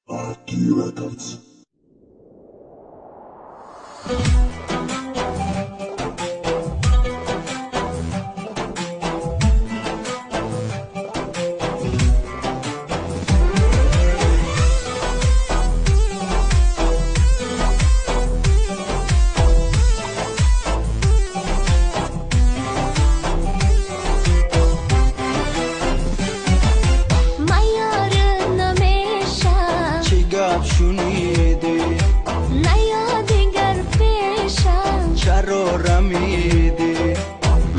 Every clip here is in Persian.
RT Records. شنیدی نیاد دیگر پیشم چرا رمیدی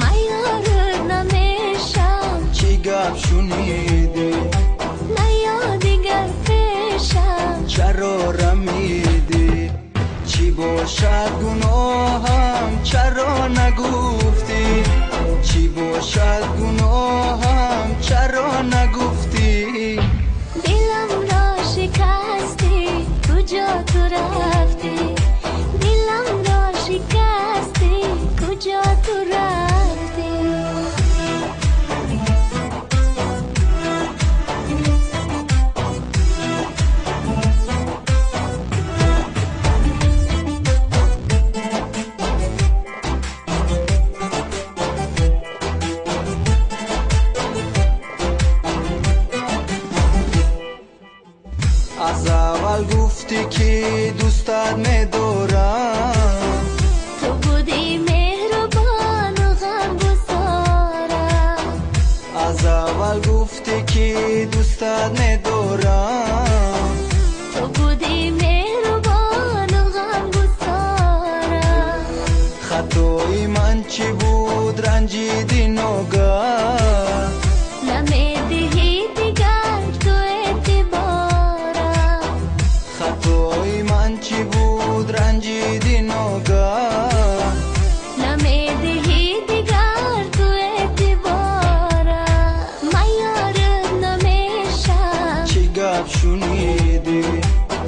میار نمیشم چی گپ شنیدی نیاد دیگر پیشم چرا رمیدی چی باشد گناهم چرا نگفتی چی باشد گناهم چرا نگفتی دلم را شکستی کجا تو رفتی دلم را شکستی کجا تو رفتی از اول گفتی که دوستت ندارم تو بودی مهربان و غم گسارم از اول گفتی که دوستت ندارم تو بودی مهربان و غم گسارم خطای من چی بود رنجیدی ناگاه نمیدهی دیگر تو اعتبارم خطای من چی بود رنجیدی ناگاه نمیدهی دیگر تو اعتبارم میار نمیشم چی گپ شنیدی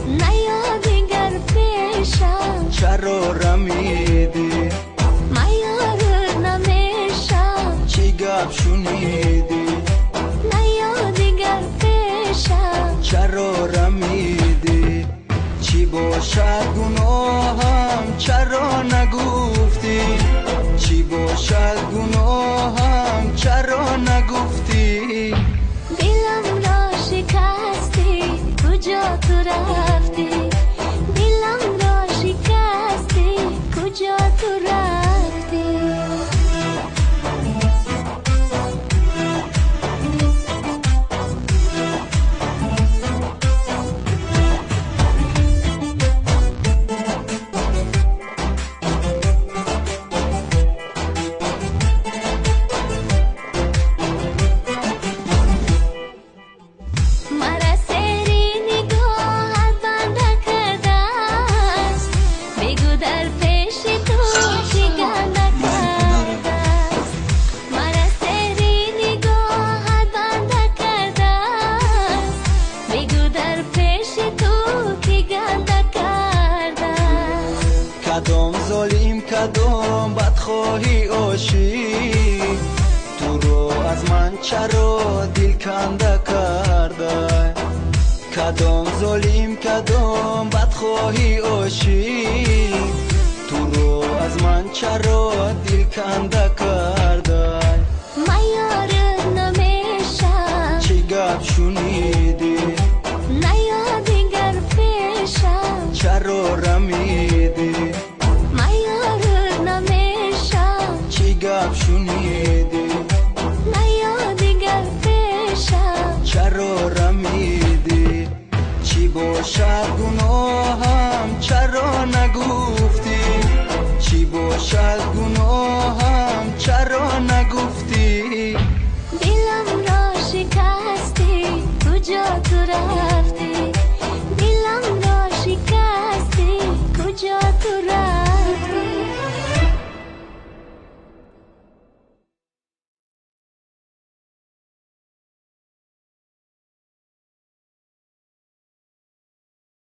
نیاد دیگر پیشم چرا رمیدی میار نمیشم چی گپ شنیدی نیاد دیگر پیشم چرا رمیدی چی باشد گناهم چرا نگفتی چی باشد گناهم چرا نگفتی دلم را شکستی کجا تو رفتی دلم را شکستی کجا تو رفتی مرا سری نگاهت بنده کرده است بگو در پیش تو چی گنده کرده است مرا سری نگاهت بنده کرده است بگو در پیش تو کی گنده کرده است کدام ظالم کدام بدخواهی عاشق تو رو از من چرا دل کنده کرده کدام ظالم کدام بدخواهی عاشق تو رو از من چرا دل کنده کرده میار نمیشم چی گپ شنیدی نیاد دیگر پیشم چرا رمیدی میار نمیشم چی گپ شنیدی نیاد دیگر پیشم چرا رمیدی چی باشد گناهم چرا نگفتی چی باشد گناهم چرا